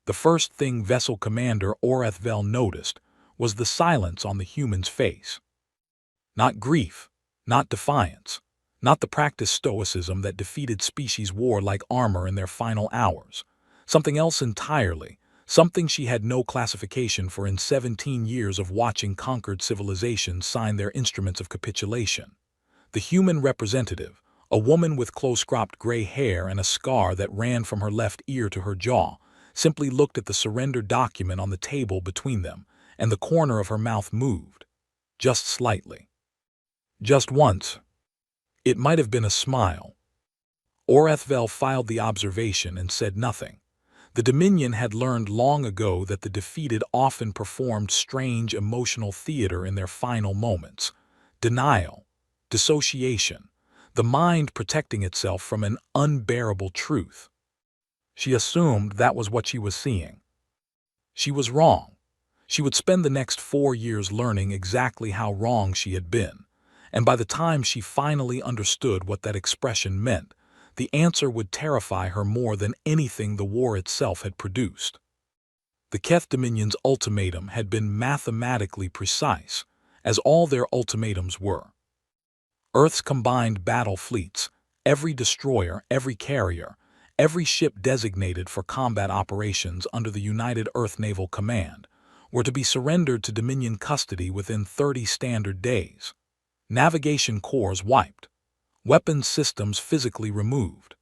The first thing Vessel Commander Orethvel noticed was the silence on the human's face. Not grief, not defiance, not the practiced stoicism that defeated species warlike armor in their final hours. Something else entirely, something she had no classification for in 17 years of watching conquered civilizations sign their instruments of capitulation. The human representative, a woman with close-cropped gray hair and a scar that ran from her left ear to her jaw, simply looked at the surrender document on the table between them, and the corner of her mouth moved. Just slightly. Just once. It might have been a smile. Orethvel filed the observation and said nothing. The Dominion had learned long ago that the defeated often performed strange emotional theater in their final moments. Denial, dissociation, the mind protecting itself from an unbearable truth. She assumed that was what she was seeing. She was wrong. She would spend the next 4 years learning exactly how wrong she had been, and by the time she finally understood what that expression meant, the answer would terrify her more than anything the war itself had produced. The Keth Dominion's ultimatum had been mathematically precise, as all their ultimatums were. Earth's combined battle fleets, every destroyer, every carrier, every ship designated for combat operations under the United Earth Naval Command, were to be surrendered to Dominion custody within 30 standard days. Navigation cores wiped, weapons systems physically removed,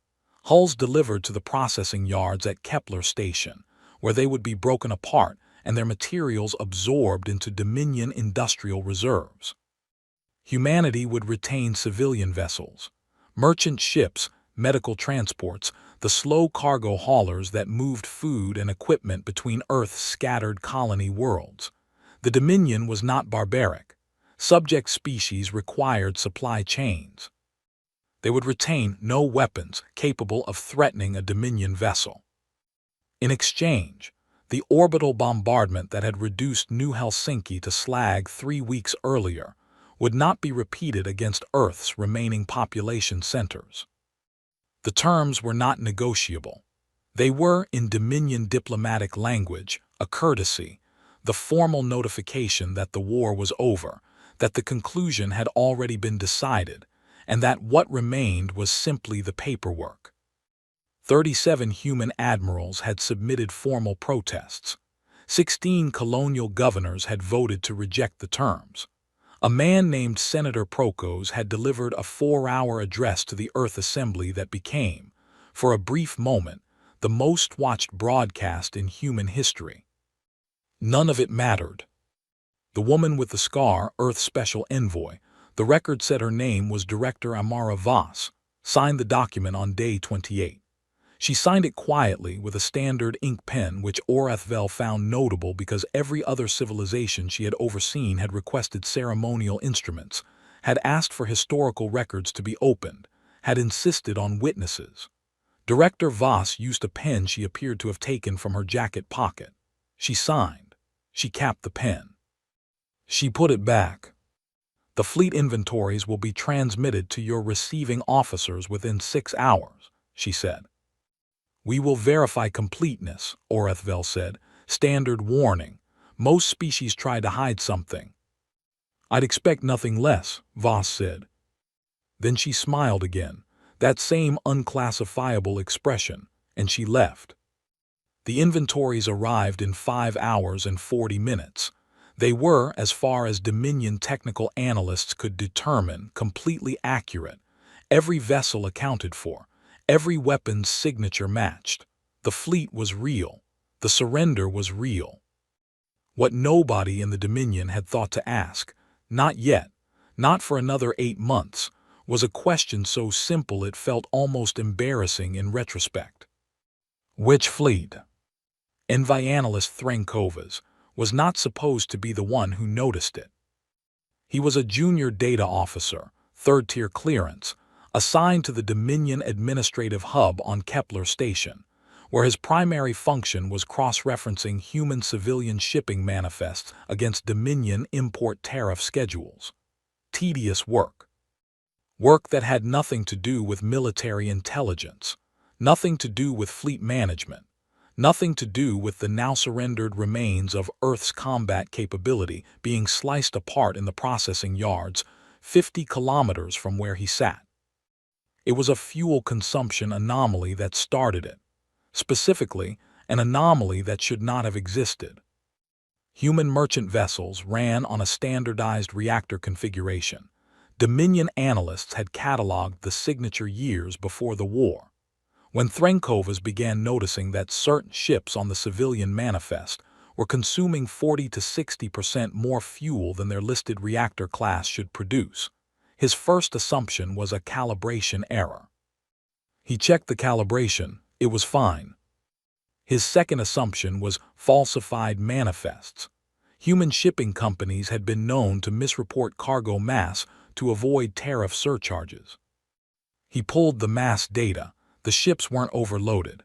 hulls delivered to the processing yards at Kepler Station, where they would be broken apart and their materials absorbed into Dominion industrial reserves. Humanity would retain civilian vessels, merchant ships, medical transports, the slow cargo haulers that moved food and equipment between Earth's scattered colony worlds. The Dominion was not barbaric. Subject species required supply chains. They would retain no weapons capable of threatening a Dominion vessel. In exchange, the orbital bombardment that had reduced New Helsinki to slag 3 weeks earlier would not be repeated against Earth's remaining population centers. The terms were not negotiable. They were, in Dominion diplomatic language, a courtesy, the formal notification that the war was over, that the conclusion had already been decided, and that what remained was simply the paperwork. 37 human admirals had submitted formal protests. 16 colonial governors had voted to reject the terms. A man named Senator Prokos had delivered a 4-hour address to the Earth Assembly that became, for a brief moment, the most-watched broadcast in human history. None of it mattered. The woman with the scar, Earth Special Envoy, the record said her name was Director Amara Voss, signed the document on day 28. She signed it quietly with a standard ink pen which Orethvel found notable because every other civilization she had overseen had requested ceremonial instruments, had asked for historical records to be opened, had insisted on witnesses. Director Voss used a pen she appeared to have taken from her jacket pocket. She signed. She capped the pen. She put it back. The fleet inventories will be transmitted to your receiving officers within 6 hours, she said. We will verify completeness, Orethvel said. Standard warning. Most species try to hide something. I'd expect nothing less, Voss said. Then she smiled again, that same unclassifiable expression, and she left. The inventories arrived in 5 hours and 40 minutes. They were, as far as Dominion technical analysts could determine, completely accurate. Every vessel accounted for. Every weapon's signature matched. The fleet was real. The surrender was real. What nobody in the Dominion had thought to ask, not yet, not for another 8 months, was a question so simple it felt almost embarrassing in retrospect. Which fleet? Envianalis Threnkovas was not supposed to be the one who noticed it. He was a junior data officer, third-tier clearance, assigned to the Dominion Administrative Hub on Kepler Station, where his primary function was cross-referencing human-civilian shipping manifests against Dominion import tariff schedules. Tedious work. Work that had nothing to do with military intelligence, nothing to do with fleet management, Nothing to do with the now-surrendered remains of Earth's combat capability being sliced apart in the processing yards 50 kilometers from where he sat. It was a fuel consumption anomaly that started it. Specifically, an anomaly that should not have existed. Human merchant vessels ran on a standardized reactor configuration. Dominion analysts had cataloged the signature years before the war. When Threnkovas began noticing that certain ships on the civilian manifest were consuming 40 to 60% more fuel than their listed reactor class should produce, his first assumption was a calibration error. He checked the calibration, it was fine. His second assumption was falsified manifests. Human shipping companies had been known to misreport cargo mass to avoid tariff surcharges. He pulled the mass data. The ships weren't overloaded.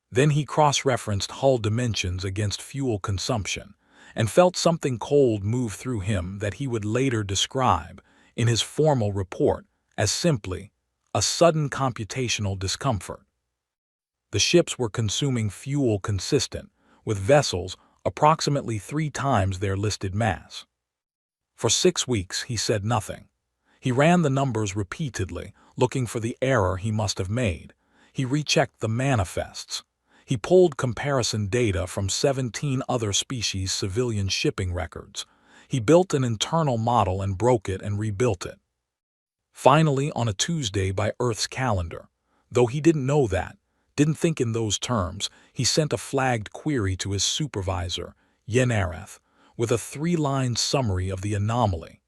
Then he cross-referenced hull dimensions against fuel consumption and felt something cold move through him that he would later describe in his formal report as simply a sudden computational discomfort. The ships were consuming fuel consistent with vessels approximately 3 times their listed mass. For 6 weeks he said nothing. He ran the numbers repeatedly, looking for the error he must have made. He rechecked the manifests. He pulled comparison data from 17 other species' civilian shipping records. He built an internal model and broke it and rebuilt it. Finally, on a Tuesday by Earth's calendar, though he didn't know that, didn't think in those terms, he sent a flagged query to his supervisor, Yenareth, with a 3-line summary of the anomaly.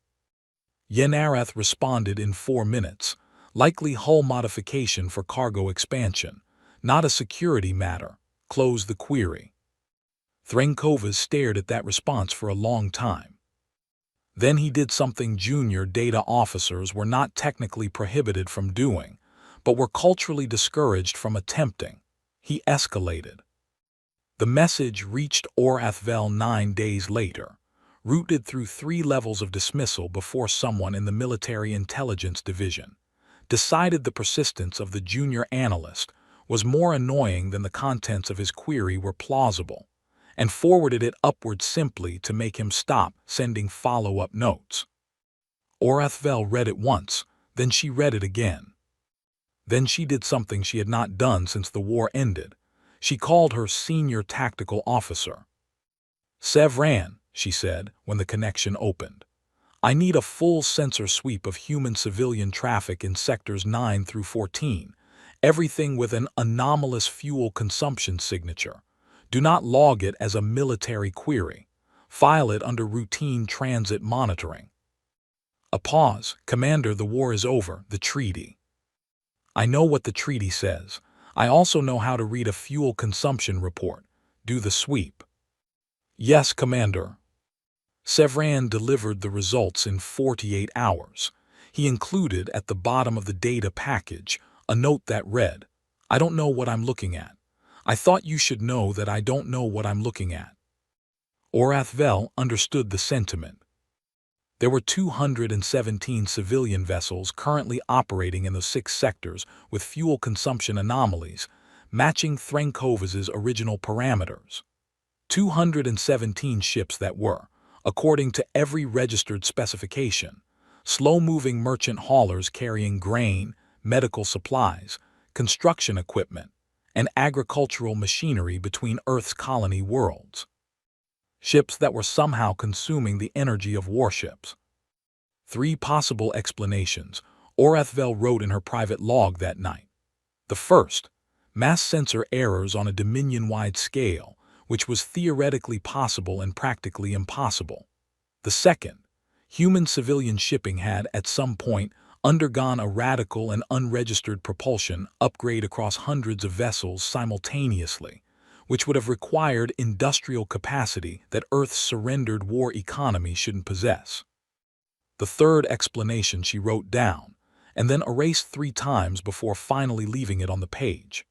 Yenareth responded in 4 minutes, likely hull modification for cargo expansion, not a security matter, closed the query. Threnkovas stared at that response for a long time. Then he did something junior data officers were not technically prohibited from doing, but were culturally discouraged from attempting. He escalated. The message reached Orathvel 9 days later, routed through 3 levels of dismissal before someone in the Military Intelligence Division decided the persistence of the junior analyst was more annoying than the contents of his query were plausible, and forwarded it upward simply to make him stop sending follow-up notes. Orathvel read it once, then she read it again. Then she did something she had not done since the war ended. She called her senior tactical officer. "Sevran," she said when the connection opened, "I need a full sensor sweep of human-civilian traffic in sectors 9 through 14, everything with an anomalous fuel consumption signature. Do not log it as a military query. File it under routine transit monitoring." A pause. "Commander, the war is over, the treaty." "I know what the treaty says. I also know how to read a fuel consumption report. Do the sweep." "Yes, Commander." Sevran delivered the results in 48 hours. He included at the bottom of the data package a note that read, "I don't know what I'm looking at. I thought you should know that I don't know what I'm looking at." Orathvel understood the sentiment. There were 217 civilian vessels currently operating in those 6 sectors with fuel consumption anomalies, matching Threnkovas' original parameters. 217 ships that were, according to every registered specification, slow-moving merchant haulers carrying grain, medical supplies, construction equipment, and agricultural machinery between Earth's colony worlds. Ships that were somehow consuming the energy of warships. 3 possible explanations, Orathvel wrote in her private log that night. The first, mass sensor errors on a Dominion-wide scale, which was theoretically possible and practically impossible. The second, human-civilian shipping had, at some point, undergone a radical and unregistered propulsion upgrade across hundreds of vessels simultaneously, which would have required industrial capacity that Earth's surrendered war economy shouldn't possess. The third explanation she wrote down, and then erased 3 times before finally leaving it on the page.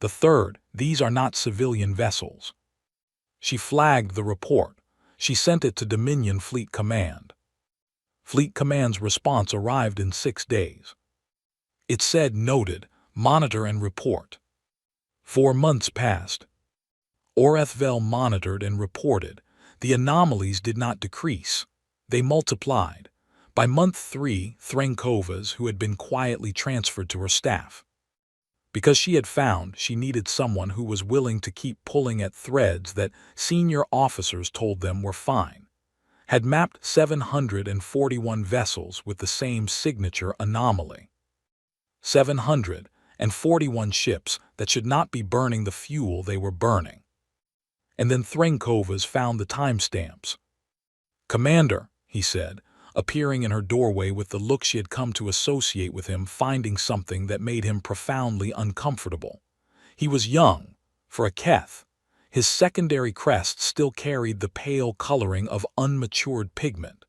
The third, these are not civilian vessels. She flagged the report. She sent it to Dominion Fleet Command. Fleet Command's response arrived in 6 days. It said, "Noted, monitor and report." 4 months passed. Orethvel monitored and reported. The anomalies did not decrease. They multiplied. By month 3, Threnkovas, who had been quietly transferred to her staff. Because she had found she needed someone who was willing to keep pulling at threads that senior officers told them were fine, had mapped 741 vessels with the same signature anomaly. 741 ships that should not be burning the fuel they were burning. And then Threnkovas found the timestamps. "Commander," he said, appearing in her doorway with the look she had come to associate with him, finding something that made him profoundly uncomfortable. He was young, for a Keth. His secondary crest still carried the pale coloring of unmatured pigment.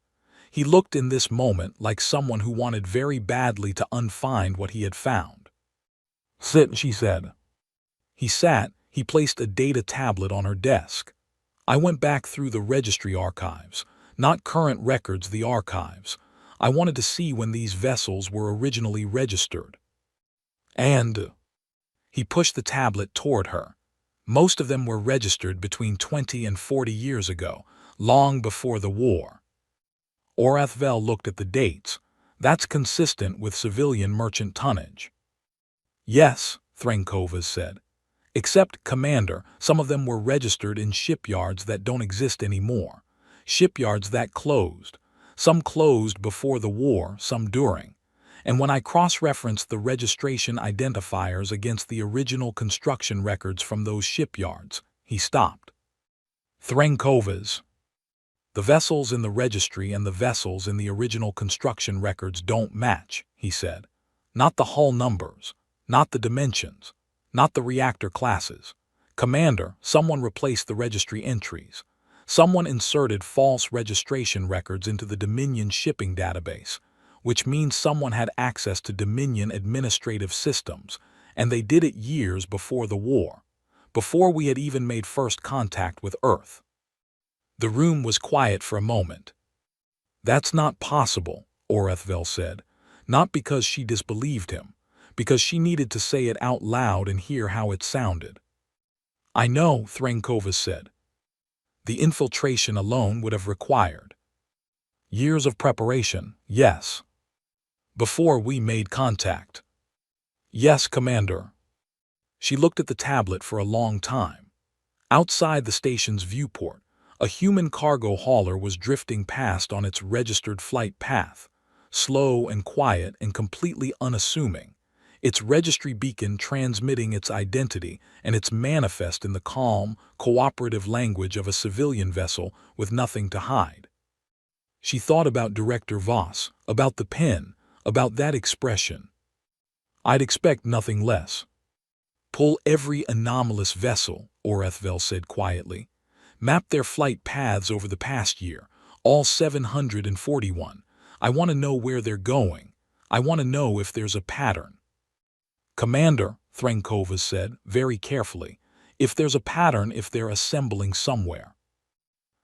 He looked in this moment like someone who wanted very badly to unfind what he had found. "Sit," she said. He sat. He placed a data tablet on her desk. "I went back through the registry archives, not current records, the archives. I wanted to see when these vessels were originally registered. And—" he pushed the tablet toward her. "Most of them were registered between 20 and 40 years ago, long before the war." Orethvel looked at the dates. "That's consistent with civilian merchant tonnage." "Yes," Threnkovas said. "Except, Commander, some of them were registered in shipyards that don't exist anymore. Shipyards that closed. Some closed before the war, some during. And when I cross-referenced the registration identifiers against the original construction records from those shipyards," he stopped. "Threnkovas, the vessels in the registry and the vessels in the original construction records don't match," he said. "Not the hull numbers, not the dimensions, not the reactor classes. Commander, someone replaced the registry entries. Someone inserted false registration records into the Dominion shipping database, which means someone had access to Dominion administrative systems, and they did it years before the war, before we had even made first contact with Earth." The room was quiet for a moment. "That's not possible," Orethvel said, not because she disbelieved him, because she needed to say it out loud and hear how it sounded. "I know," Threnkovas said. "The infiltration alone would have required years of preparation, yes. Before we made contact." "Yes, Commander." She looked at the tablet for a long time. Outside the station's viewport, a human cargo hauler was drifting past on its registered flight path, slow and quiet and completely unassuming, its registry beacon transmitting its identity and its manifest in the calm, cooperative language of a civilian vessel with nothing to hide. She thought about Director Voss, about the pen, about that expression. "I'd expect nothing less." "Pull every anomalous vessel," Orethvel said quietly. "Map their flight paths over the past year, all 741. I want to know where they're going. I want to know if there's a pattern." "Commander," Threnkovas said, very carefully, "if there's a pattern, if they're assembling somewhere.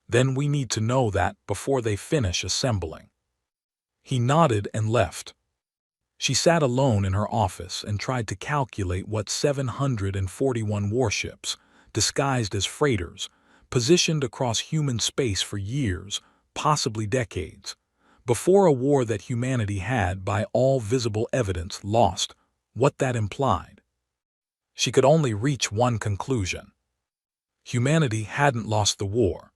Then we need to know that before they finish assembling." He nodded and left. She sat alone in her office and tried to calculate what 741 warships, disguised as freighters, positioned across human space for years, possibly decades, before a war that humanity had, by all visible evidence, lost, what that implied. She could only reach one conclusion. Humanity hadn't lost the war.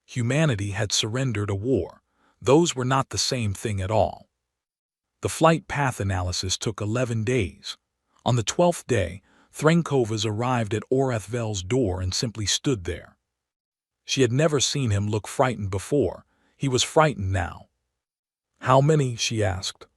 Humanity had surrendered a war. Those were not the same thing at all. The flight path analysis took 11 days. On the 12th day, Threnkovas arrived at Orethvel's door and simply stood there. She had never seen him look frightened before. He was frightened now. "How many?" she asked.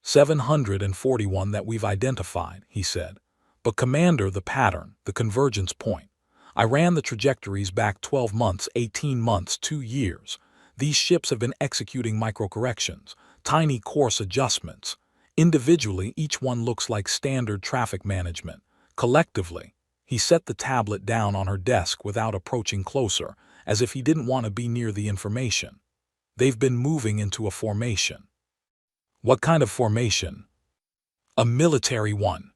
741 that we've identified," he said. "But Commander, the pattern, the convergence point. I ran the trajectories back 12 months, 18 months, 2 years. These ships have been executing microcorrections, tiny course adjustments. Individually, each one looks like standard traffic management. Collectively," he set the tablet down on her desk without approaching closer, as if he didn't want to be near the information. "They've been moving into a formation." "What kind of formation?" "A military one."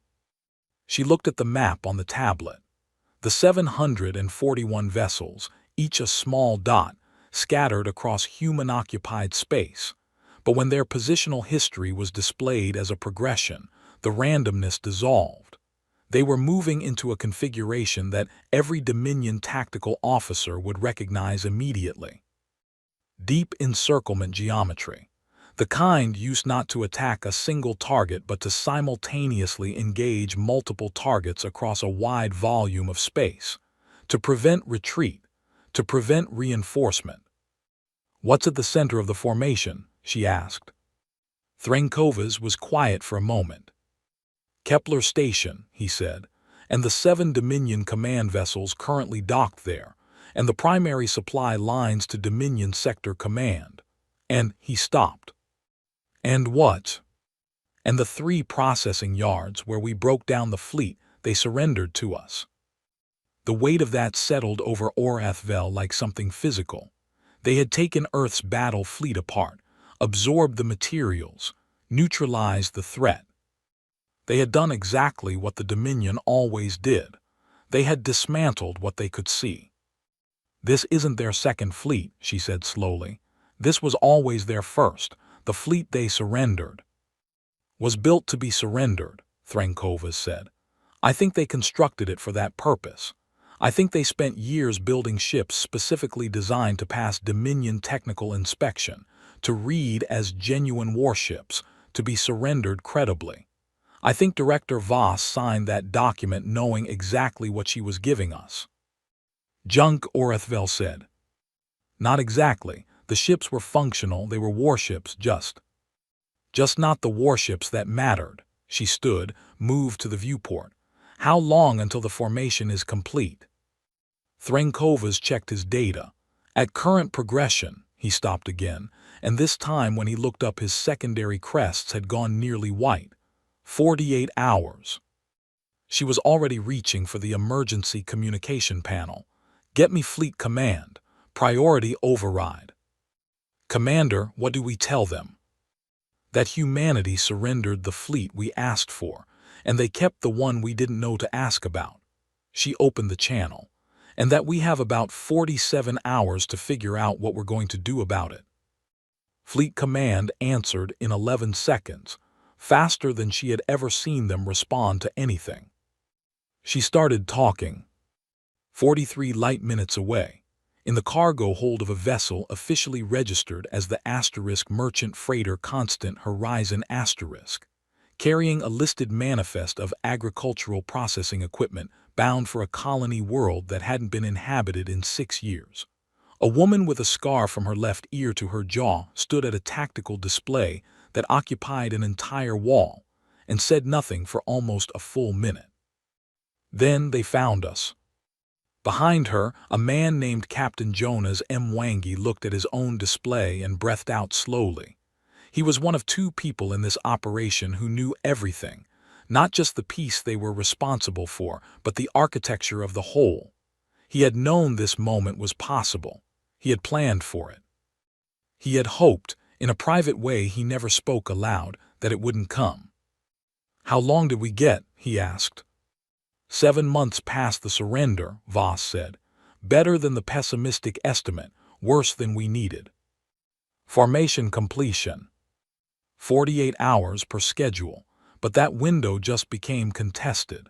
She looked at the map on the tablet. The 741 vessels, each a small dot, scattered across human-occupied space. But when their positional history was displayed as a progression, the randomness dissolved. They were moving into a configuration that every Dominion tactical officer would recognize immediately. Deep encirclement geometry. The kind used not to attack a single target but to simultaneously engage multiple targets across a wide volume of space, to prevent retreat, to prevent reinforcement. "What's at the center of the formation?" she asked. Threnkovas was quiet for a moment. "Kepler Station," he said, "and the 7 Dominion command vessels currently docked there, and the primary supply lines to Dominion Sector Command." And he stopped. "And what?" "And the 3 processing yards where we broke down the fleet they surrendered to us." The weight of that settled over Orathvel like something physical. They had taken Earth's battle fleet apart, absorbed the materials, neutralized the threat. They had done exactly what the Dominion always did. They had dismantled what they could see. "This isn't their second fleet," she said slowly. "This was always their first. The fleet they surrendered." "Was built to be surrendered," Threnkovas said. "I think they constructed it for that purpose. I think they spent years building ships specifically designed to pass Dominion technical inspection, to read as genuine warships, to be surrendered credibly. I think Director Voss signed that document knowing exactly what she was giving us." "Junk," Orathvel said. "Not exactly. The ships were functional, they were warships, just not the warships that mattered." She stood, moved to the viewport. "How long until the formation is complete?" Threnkovas checked his data. "At current progression," he stopped again, and this time when he looked up his secondary crests had gone nearly white. 48 hours. She was already reaching for the emergency communication panel. "Get me fleet command. Priority override." "Commander, what do we tell them?" "That humanity surrendered the fleet we asked for, and they kept the one we didn't know to ask about." She opened the channel. "And that we have about 47 hours to figure out what we're going to do about it." Fleet Command answered in 11 seconds, faster than she had ever seen them respond to anything. She started talking. 43 light minutes away, in the cargo hold of a vessel officially registered as the ** Merchant Freighter Constant Horizon **, carrying a listed manifest of agricultural processing equipment bound for a colony world that hadn't been inhabited in 6 years. A woman with a scar from her left ear to her jaw stood at a tactical display that occupied an entire wall and said nothing for almost a full minute. Then they found us. Behind her, a man named Captain Jonas M. Wangi looked at his own display and breathed out slowly. He was one of 2 people in this operation who knew everything, not just the piece they were responsible for, but the architecture of the whole. He had known this moment was possible. He had planned for it. He had hoped, in a private way he never spoke aloud, that it wouldn't come. "How long did we get?" he asked. 7 months past the surrender, Voss said. "Better than the pessimistic estimate, worse than we needed." Formation completion. 48 hours per schedule, but that window just became contested.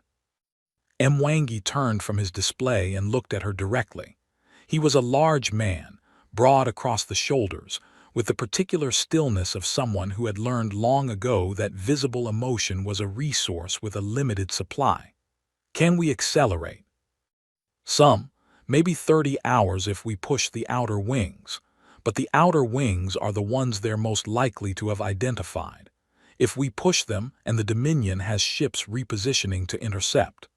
Mwangi turned from his display and looked at her directly. He was a large man, broad across the shoulders, with the particular stillness of someone who had learned long ago that visible emotion was a resource with a limited supply. "Can we accelerate?" "Some, maybe 30 hours if we push the outer wings. But the outer wings are the ones they're most likely to have identified. If we push them and the Dominion has ships repositioning to intercept,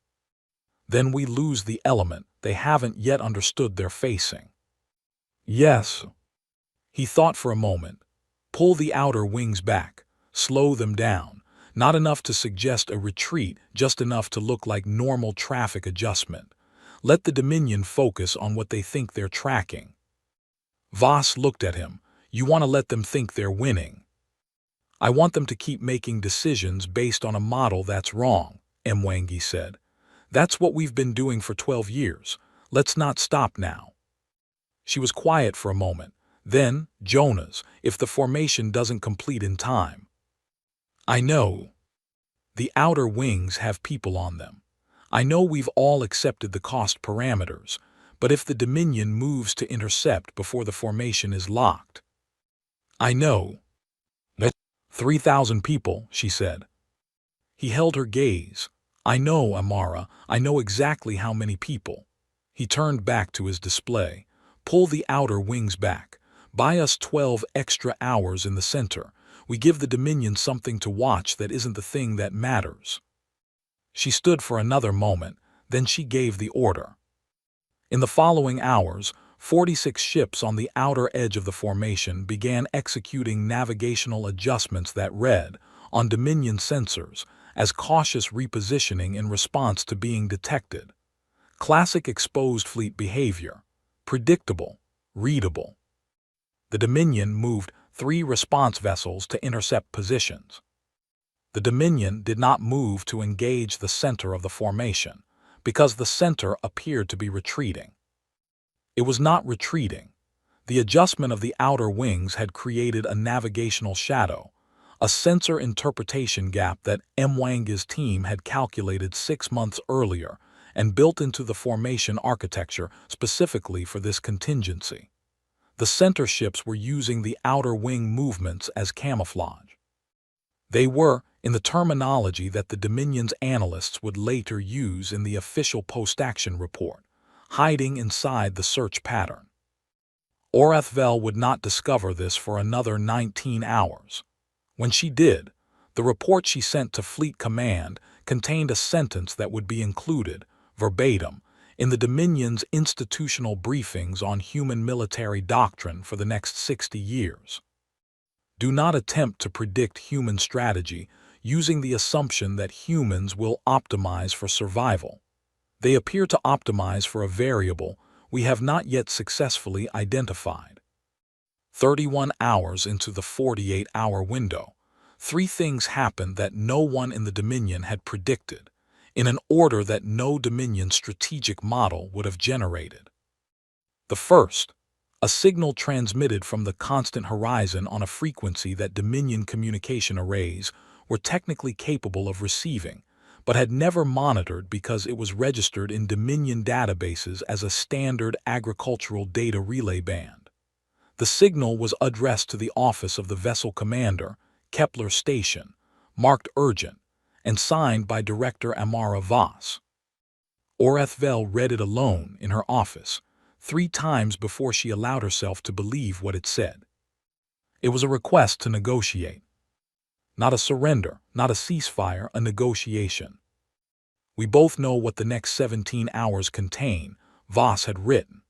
then we lose the element they haven't yet understood they're facing." "Yes." He thought for a moment. "Pull the outer wings back. Slow them down. Not enough to suggest a retreat, just enough to look like normal traffic adjustment. Let the Dominion focus on what they think they're tracking." Voss looked at him. "You want to let them think they're winning?" "I want them to keep making decisions based on a model that's wrong," Mwangi said. "That's what we've been doing for 12 years. Let's not stop now." She was quiet for a moment. Then, "Jonas, if the formation doesn't complete in time." "I know. The outer wings have people on them. I know we've all accepted the cost parameters, but if the Dominion moves to intercept before the formation is locked." "I know." "That's 3,000 people," she said. He held her gaze. "I know, Amara, I know exactly how many people." He turned back to his display. "Pull the outer wings back. Buy us 12 extra hours in the center. We give the Dominion something to watch that isn't the thing that matters." She stood for another moment, then she gave the order. In the following hours, 46 ships on the outer edge of the formation began executing navigational adjustments that read, on Dominion sensors, as cautious repositioning in response to being detected. Classic exposed fleet behavior. Predictable. Readable. The Dominion moved 3 response vessels to intercept positions. The Dominion did not move to engage the center of the formation, because the center appeared to be retreating. It was not retreating. The adjustment of the outer wings had created a navigational shadow, a sensor interpretation gap that Mwangi's team had calculated 6 months earlier and built into the formation architecture specifically for this contingency. The center ships were using the outer wing movements as camouflage. They were, in the terminology that the Dominion's analysts would later use in the official post-action report, hiding inside the search pattern. Armada would not discover this for another 19 hours. When she did, the report she sent to Fleet Command contained a sentence that would be included, verbatim, in the Dominion's institutional briefings on human military doctrine for the next 60 years. "Do not attempt to predict human strategy using the assumption that humans will optimize for survival. They appear to optimize for a variable we have not yet successfully identified." 31 hours into the 48-hour window, 3 things happened that no one in the Dominion had predicted, in an order that no Dominion strategic model would have generated. The first, a signal transmitted from the constant horizon on a frequency that Dominion communication arrays were technically capable of receiving, but had never monitored because it was registered in Dominion databases as a standard agricultural data relay band. The signal was addressed to the office of the vessel commander, Kepler Station, marked urgent, and signed by Director Amara Voss. Armada read it alone in her office, 3 times before she allowed herself to believe what it said. It was a request to negotiate. Not a surrender, not a ceasefire, a negotiation. "We both know what the next 17 hours contain," Voss had written.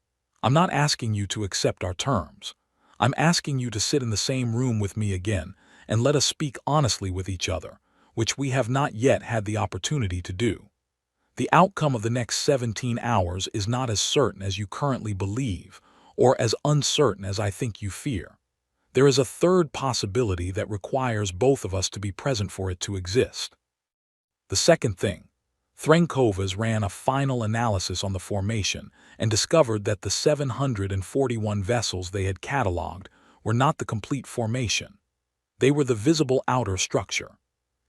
"I'm not asking you to accept our terms. I'm asking you to sit in the same room with me again and let us speak honestly with each other, which we have not yet had the opportunity to do. The outcome of the next 17 hours is not as certain as you currently believe, or as uncertain as I think you fear. There is a third possibility that requires both of us to be present for it to exist." The second thing, Threnkovas ran a final analysis on the formation and discovered that the 741 vessels they had cataloged were not the complete formation. They were the visible outer structure,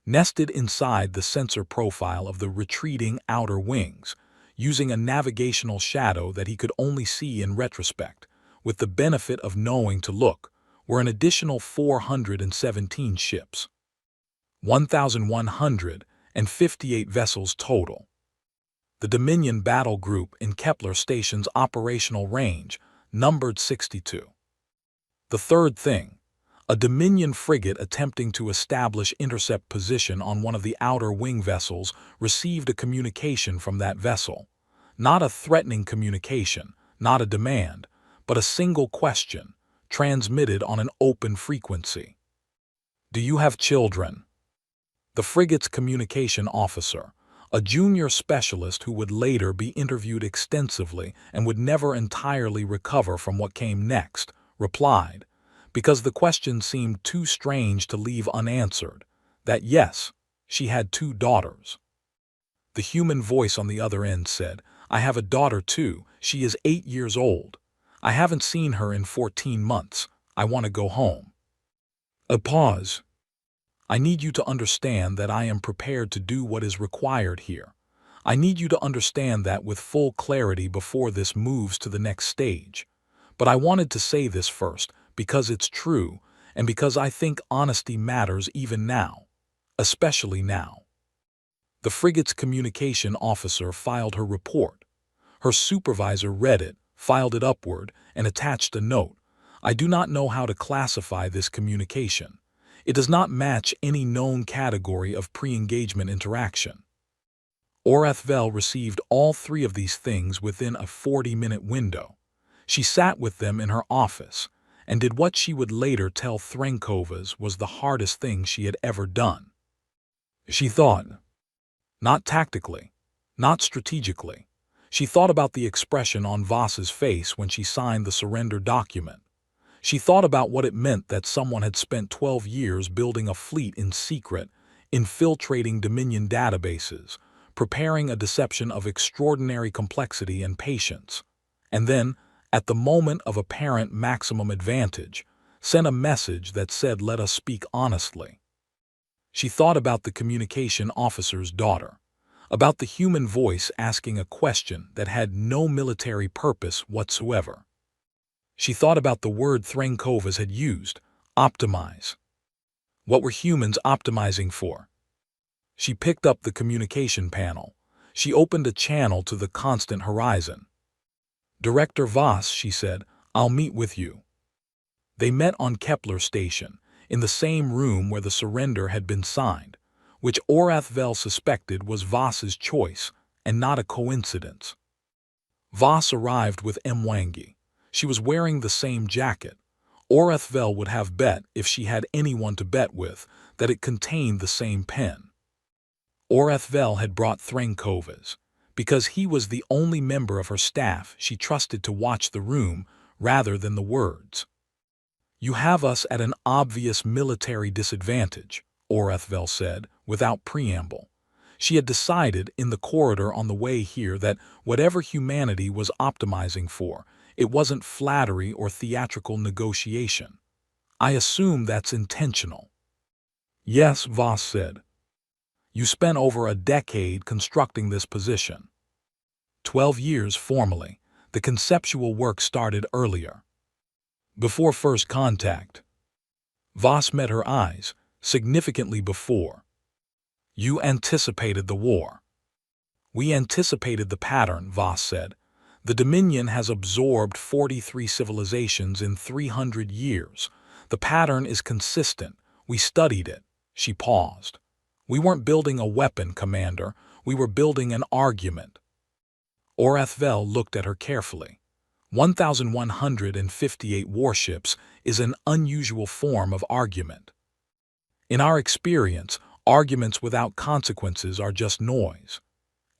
nested inside the sensor profile of the retreating outer wings, using a navigational shadow that he could only see in retrospect, with the benefit of knowing to look, were an additional 417 ships. 1,158 vessels total. The Dominion battle group in Kepler Station's operational range numbered 62. The third thing, a Dominion frigate attempting to establish intercept position on one of the outer wing vessels received a communication from that vessel. Not a threatening communication, not a demand, but a single question, transmitted on an open frequency. "Do you have children?" The frigate's communication officer, a junior specialist who would later be interviewed extensively and would never entirely recover from what came next, replied, because the question seemed too strange to leave unanswered, that yes, she had 2 daughters. The human voice on the other end said, I have a daughter too. She is 8 years old. I haven't seen her in 14 months. I want to go home. A pause. I need you to understand that I am prepared to do what is required here. I need you to understand that with full clarity before this moves to the next stage. But I wanted to say this first, because it's true, and because I think honesty matters even now. Especially now. The frigate's communication officer filed her report. Her supervisor read it, filed it upward, and attached a note. I do not know how to classify this communication. It does not match any known category of pre-engagement interaction. Orethvel received all 3 of these things within a 40-minute window. She sat with them in her office and did what she would later tell Threnkovas was the hardest thing she had ever done. She thought. Not tactically, not strategically. She thought about the expression on Voss's face when she signed the surrender document. She thought about what it meant that someone had spent 12 years building a fleet in secret, infiltrating Dominion databases, preparing a deception of extraordinary complexity and patience, and then, at the moment of apparent maximum advantage, sent a message that said, let us speak honestly. She thought about the communication officer's daughter, about the human voice asking a question that had no military purpose whatsoever. She thought about the word Threnkovas had used, optimize. What were humans optimizing for? She picked up the communication panel. She opened a channel to the constant horizon. Director Voss, she said, I'll meet with you. They met on Kepler Station, in the same room where the surrender had been signed, which Orethvel suspected was Voss's choice and not a coincidence. Voss arrived with Mwangi. She was wearing the same jacket. Orethvel would have bet, if she had anyone to bet with, that it contained the same pen. Orethvel had brought Threnkovas, because he was the only member of her staff she trusted to watch the room rather than the words. You have us at an obvious military disadvantage, Orethvel said, without preamble. She had decided in the corridor on the way here that whatever humanity was optimizing for, it wasn't flattery or theatrical negotiation. I assume that's intentional. Yes, Voss said. You spent over a decade constructing this position. 12 years formally. The conceptual work started earlier. Before first contact. Voss met her eyes, significantly before. You anticipated the war. We anticipated the pattern, Voss said. The Dominion has absorbed 43 civilizations in 300 years. The pattern is consistent. We studied it. She paused. We weren't building a weapon, Commander. We were building an argument. Orethvel looked at her carefully. 1,158 warships is an unusual form of argument. In our experience, arguments without consequences are just noise.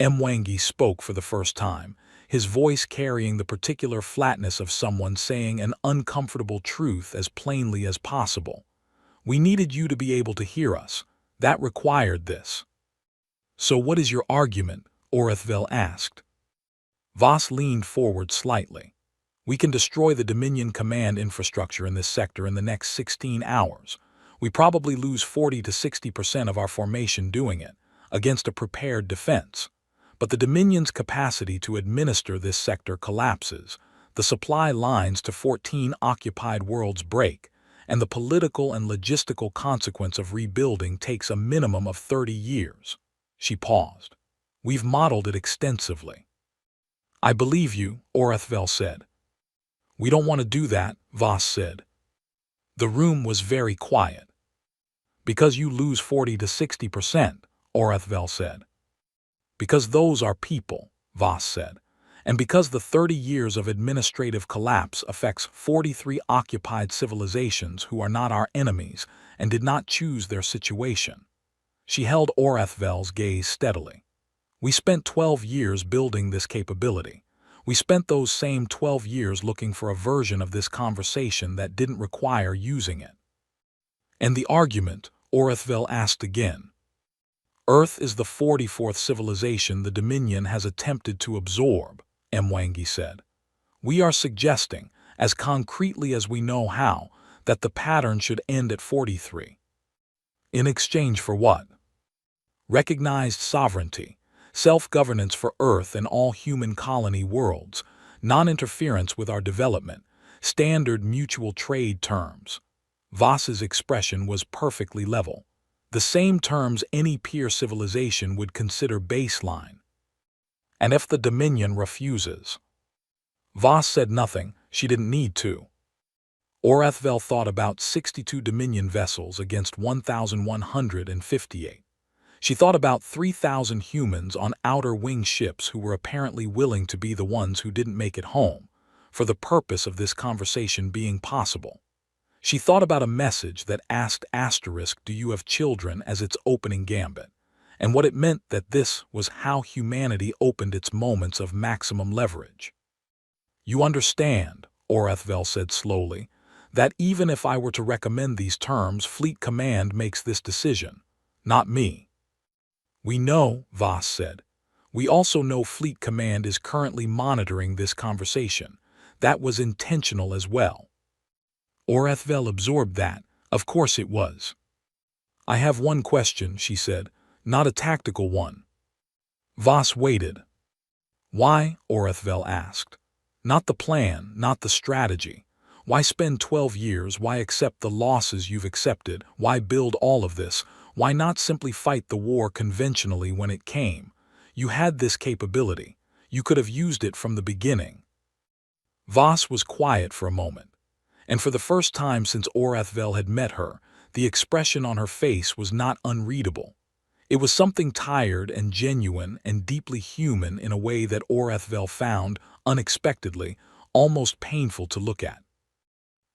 Mwangi spoke for the first time, his voice carrying the particular flatness of someone saying an uncomfortable truth as plainly as possible. We needed you to be able to hear us. That required this. So what is your argument? Orethvel asked. Voss leaned forward slightly. We can destroy the Dominion command infrastructure in this sector in the next 16 hours. We probably lose 40 to 60% of our formation doing it, against a prepared defense. But the Dominion's capacity to administer this sector collapses, the supply lines to 14 occupied worlds break, and the political and logistical consequence of rebuilding takes a minimum of 30 years. She paused. We've modeled it extensively. I believe you, Orethvel said. We don't want to do that, Voss said. The room was very quiet. Because you lose 40 to 60%, Orethvel said. Because those are people, Voss said, and because the 30 years of administrative collapse affects 43 occupied civilizations who are not our enemies and did not choose their situation. She held Orethvel's gaze steadily. We spent 12 years building this capability. We spent those same 12 years looking for a version of this conversation that didn't require using it. And the argument, Orethvel asked again. Earth is the 44th civilization the Dominion has attempted to absorb, Mwangi said. We are suggesting, as concretely as we know how, that the pattern should end at 43. In exchange for what? Recognized sovereignty, self-governance for Earth and all human colony worlds, non-interference with our development, standard mutual trade terms. Voss's expression was perfectly level. The same terms any peer civilization would consider baseline. And if the Dominion refuses? Voss said nothing. She didn't need to. Orathvel thought about 62 Dominion vessels against 1,158. She thought about 3,000 humans on outer wing ships who were apparently willing to be the ones who didn't make it home, for the purpose of this conversation being possible. She thought about a message that asked *, do you have children, as its opening gambit, and what it meant that this was how humanity opened its moments of maximum leverage. You understand, Orathvel said slowly, that even if I were to recommend these terms, Fleet Command makes this decision, not me. We know, Voss said. We also know Fleet Command is currently monitoring this conversation. That was intentional as well. Orathvel absorbed that. Of course it was. I have one question, she said, not a tactical one. Voss waited. Why? Orathvel asked. Not the plan, not the strategy. Why spend 12 years? Why accept the losses you've accepted? Why build all of this? Why not simply fight the war conventionally when it came? You had this capability. You could have used it from the beginning. Voss was quiet for a moment, and for the first time since Orathvel had met her, the expression on her face was not unreadable. It was something tired and genuine and deeply human in a way that Orathvel found, unexpectedly, almost painful to look at.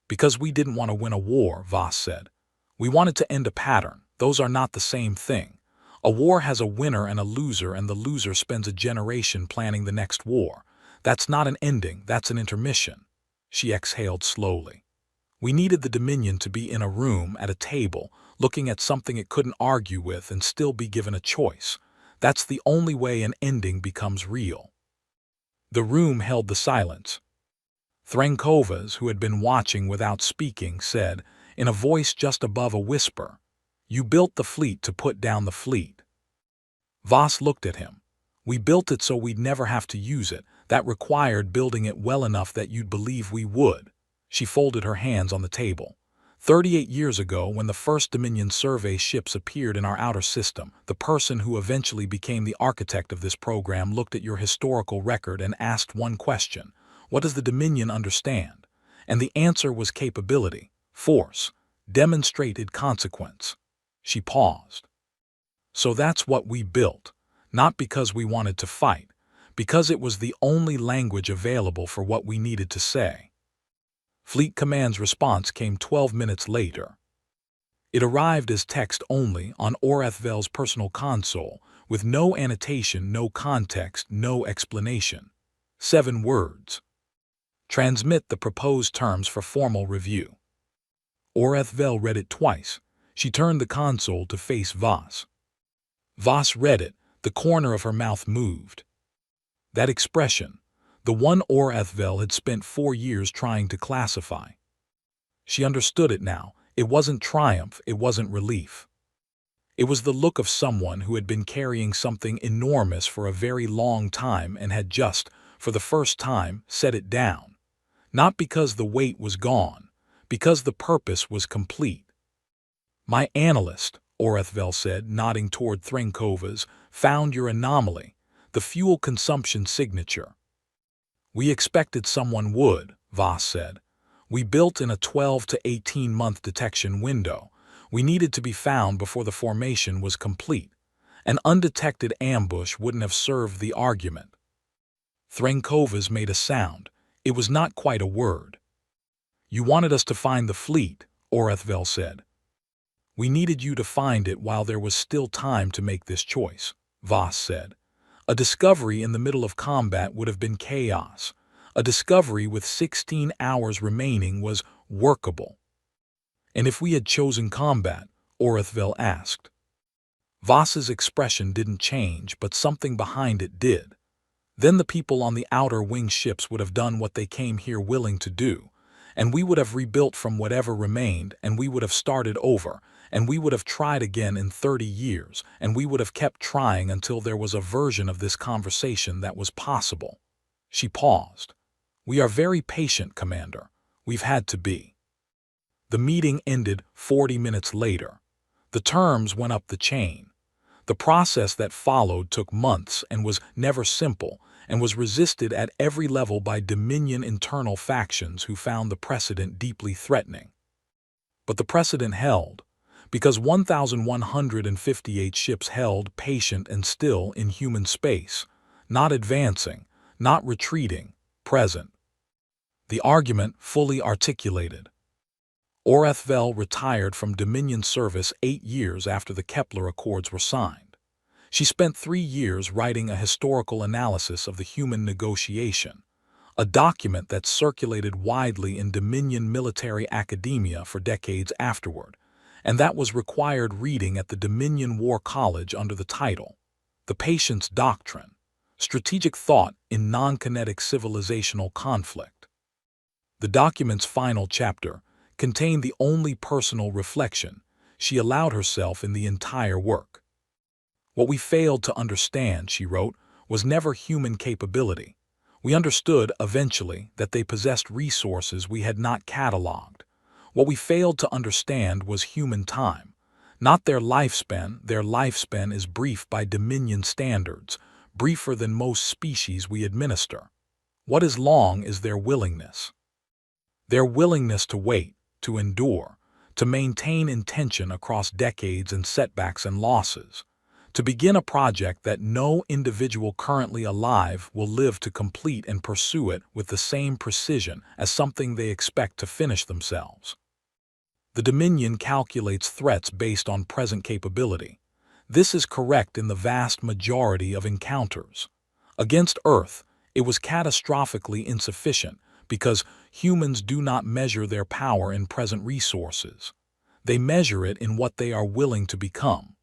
Because we didn't want to win a war, Voss said. We wanted to end a pattern. Those are not the same thing. A war has a winner and a loser, and the loser spends a generation planning the next war. That's not an ending, that's an intermission. She exhaled slowly. We needed the Dominion to be in a room, at a table, looking at something it couldn't argue with and still be given a choice. That's the only way an ending becomes real. The room held the silence. Threnkovas, who had been watching without speaking, said, in a voice just above a whisper, You built the fleet to put down the fleet. Voss looked at him. We built it so we'd never have to use it. That required building it well enough that you'd believe we would. She folded her hands on the table. 38 years ago, when the first Dominion survey ships appeared in our outer system, the person who eventually became the architect of this program looked at your historical record and asked one question. What does the Dominion understand? And the answer was capability, force, demonstrated consequence. She paused. So that's what we built, not because we wanted to fight, because it was the only language available for what we needed to say. Fleet Command's response came 12 minutes later. It arrived as text only on Orathvel's personal console, with no annotation, no context, no explanation. 7 words. Transmit the proposed terms for formal review. Orathvel read it twice. She turned the console to face Voss. Voss read it. The corner of her mouth moved. That expression, the one Orathvel had spent 4 years trying to classify. She understood it now. It wasn't triumph, it wasn't relief. It was the look of someone who had been carrying something enormous for a very long time and had just, for the first time, set it down. Not because the weight was gone, because the purpose was complete. My analyst, Orathvel said, nodding toward Threnkovas, found your anomaly, the fuel consumption signature. We expected someone would, Voss said. We built in a 12 to 18-month detection window. We needed to be found before the formation was complete. An undetected ambush wouldn't have served the argument. Threnkovas made a sound. It was not quite a word. You wanted us to find the fleet, Orathvel said. We needed you to find it while there was still time to make this choice, Voss said. A discovery in the middle of combat would have been chaos. A discovery with 16 hours remaining was workable. And if we had chosen combat, Orathvel asked. Voss's expression didn't change, but something behind it did. Then the people on the outer wing ships would have done what they came here willing to do, and we would have rebuilt from whatever remained, and we would have started over, and we would have tried again in 30 years, and we would have kept trying until there was a version of this conversation that was possible. She paused. We are very patient, Commander. We've had to be. The meeting ended 40 minutes later. The terms went up the chain. The process that followed took months and was never simple, and was resisted at every level by Dominion internal factions who found the precedent deeply threatening. But the precedent held, because 1,158 ships held patient and still in human space, not advancing, not retreating, present. The argument fully articulated. Armada retired from Dominion service 8 years after the Kepler Accords were signed. She spent 3 years writing a historical analysis of the human negotiation, a document that circulated widely in Dominion military academia for decades afterward, and that was required reading at the Dominion War College under the title, The Patience Doctrine, Strategic Thought in Non-Kinetic Civilizational Conflict. The document's final chapter contained the only personal reflection she allowed herself in the entire work. What we failed to understand, she wrote, was never human capability. We understood, eventually, that they possessed resources we had not cataloged. What we failed to understand was human time, not their lifespan. Their lifespan is brief by Dominion standards, briefer than most species we administer. What is long is their willingness. Their willingness to wait, to endure, to maintain intention across decades and setbacks and losses, to begin a project that no individual currently alive will live to complete and pursue it with the same precision as something they expect to finish themselves. The Dominion calculates threats based on present capability. This is correct in the vast majority of encounters. Against Earth, it was catastrophically insufficient because humans do not measure their power in present resources. They measure it in what they are willing to become.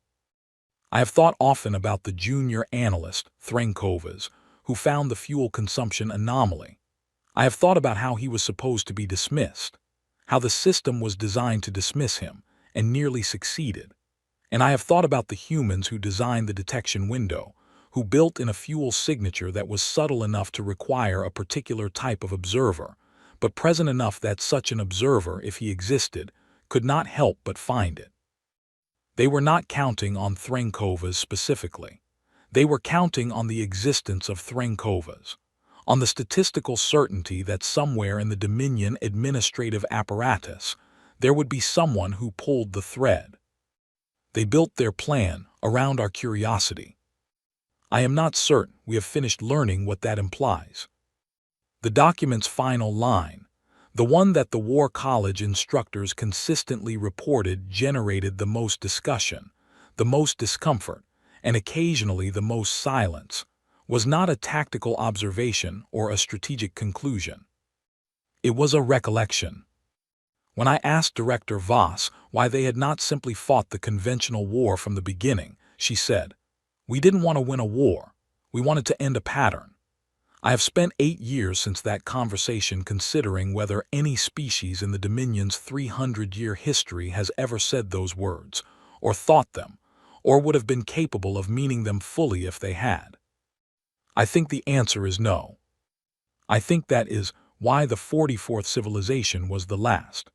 I have thought often about the junior analyst, Threnkovas, who found the fuel consumption anomaly. I have thought about how he was supposed to be dismissed, how the system was designed to dismiss him, and nearly succeeded. And I have thought about the humans who designed the detection window, who built in a fuel signature that was subtle enough to require a particular type of observer, but present enough that such an observer, if he existed, could not help but find it. They were not counting on Threnkovas specifically. They were counting on the existence of Threnkovas, on the statistical certainty that somewhere in the Dominion administrative apparatus there would be someone who pulled the thread. They built their plan around our curiosity. I am not certain we have finished learning what that implies. The document's final line, the one that the War College instructors consistently reported, generated the most discussion, the most discomfort, and occasionally the most silence, was not a tactical observation or a strategic conclusion. It was a recollection. When I asked Director Voss why they had not simply fought the conventional war from the beginning, she said, "We didn't want to win a war. We wanted to end a pattern." I have spent 8 years since that conversation considering whether any species in the Dominion's 300-year history has ever said those words, or thought them, or would have been capable of meaning them fully if they had. I think the answer is no. I think that is why the 44th civilization was the last.